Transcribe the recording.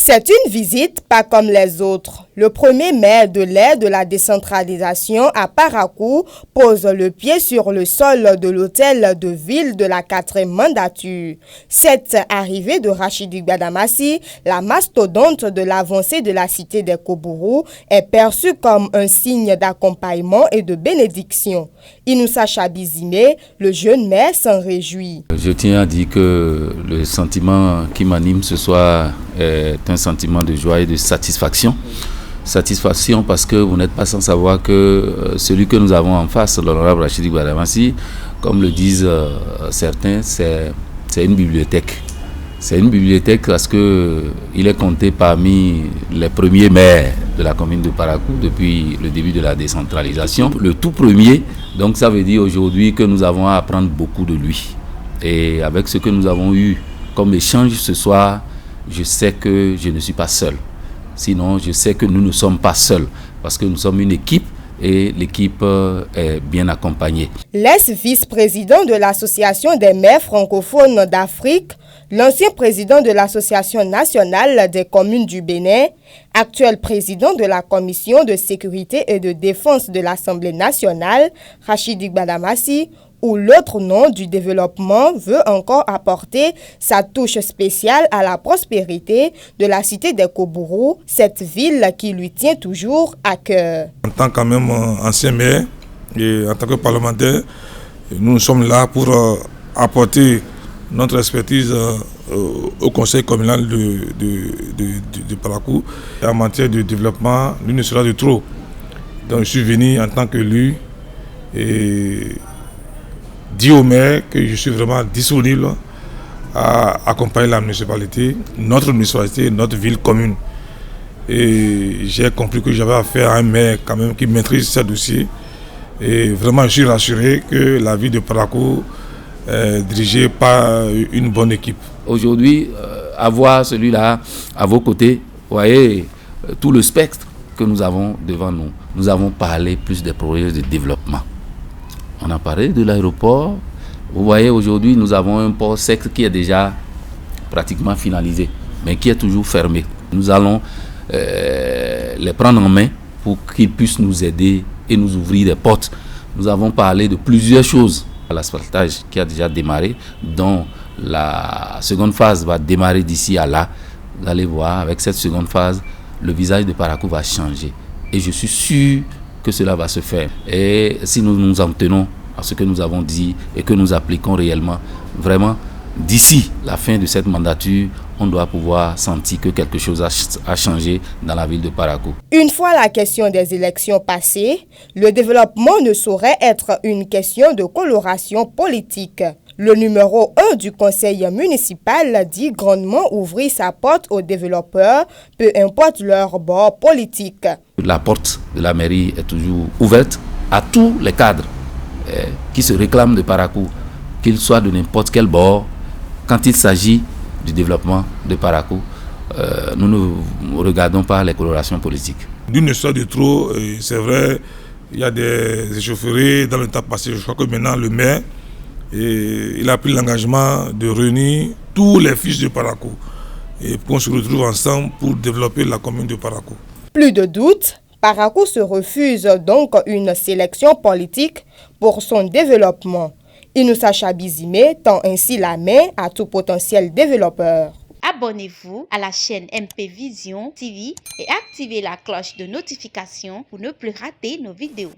C'est une visite pas comme les autres. Le premier maire de l'ère de la décentralisation à Parakou pose le pied sur le sol de l'hôtel de ville de la 4e mandature. Cette arrivée de Rachidi Gbadamassi, la mastodonte de l'avancée de la cité des Kobourou, est perçue comme un signe d'accompagnement et de bénédiction. Inoussa Chabizime, le jeune maire, s'en réjouit. Je tiens à dire que le sentiment qui m'anime ce soir est un sentiment de joie et de satisfaction. Satisfaction parce que vous n'êtes pas sans savoir que celui que nous avons en face, l'honorable Rachidi Gbadamassi, comme le disent certains, c'est une bibliothèque. C'est une bibliothèque parce qu'il est compté parmi les premiers maires de la commune de Parakou depuis le début de la décentralisation. Le tout premier, donc ça veut dire aujourd'hui que nous avons à apprendre beaucoup de lui. Et avec ce que nous avons eu comme échange ce soir, je sais que je ne suis pas seul. Sinon, je sais que nous ne sommes pas seuls parce que nous sommes une équipe et l'équipe est bien accompagnée. L'ex-vice-président de l'Association des maires francophones d'Afrique, l'ancien président de l'Association nationale des communes du Bénin, actuel président de la Commission de sécurité et de défense de l'Assemblée nationale, Rachidi Gbadamassi, ou l'autre nom du développement, veut encore apporter sa touche spéciale à la prospérité de la cité des Kobourou, cette ville qui lui tient toujours à cœur. En tant que même ancien maire et en tant que parlementaire, nous sommes là pour apporter notre expertise au conseil communal de Parakou. En matière de développement, lui ne sera de trop. Donc je suis venu en tant qu'élu et dit au maire que je suis vraiment disponible à accompagner la municipalité, notre ville commune. Et j'ai compris que j'avais affaire à un maire quand même qui maîtrise ce dossier. Et vraiment, je suis rassuré que la ville de Parakou est dirigée par une bonne équipe. Aujourd'hui, avoir celui-là à vos côtés, vous voyez tout le spectre que nous avons devant nous. Nous avons parlé plus des projets de développement. On a parlé de l'aéroport. Vous voyez, aujourd'hui, nous avons un port sec qui est déjà pratiquement finalisé, mais qui est toujours fermé. Nous allons les prendre en main pour qu'ils puissent nous aider et nous ouvrir des portes. Nous avons parlé de plusieurs choses. L'asphaltage qui a déjà démarré, dont la seconde phase va démarrer d'ici à là. Vous allez voir, avec cette seconde phase, le visage de Parakou va changer. Et je suis sûr que cela va se faire. Et si nous nous en tenons à ce que nous avons dit et que nous appliquons réellement, vraiment, d'ici la fin de cette mandature, on doit pouvoir sentir que quelque chose a changé dans la ville de Parakou. Une fois la question des élections passée, le développement ne saurait être une question de coloration politique. Le numéro 1 du conseil municipal dit grandement ouvrir sa porte aux développeurs, peu importe leur bord politique. La porte de la mairie est toujours ouverte à tous les cadres qui se réclament de Parakou, qu'ils soient de n'importe quel bord, quand il s'agit du développement de Parakou. Nous ne regardons pas les colorations politiques. D'une histoire de trop, c'est vrai, il y a des échauffourées dans le temps passé. Je crois que maintenant le maire, il a pris l'engagement de réunir tous les fils de Parakou et qu'on se retrouve ensemble pour développer la commune de Parakou. Plus de doute, Parakou se refuse donc une sélection politique pour son développement. Inoussa Chabizime tend ainsi la main à tout potentiel développeur. Abonnez-vous à la chaîne MP Vision TV et activez la cloche de notification pour ne plus rater nos vidéos.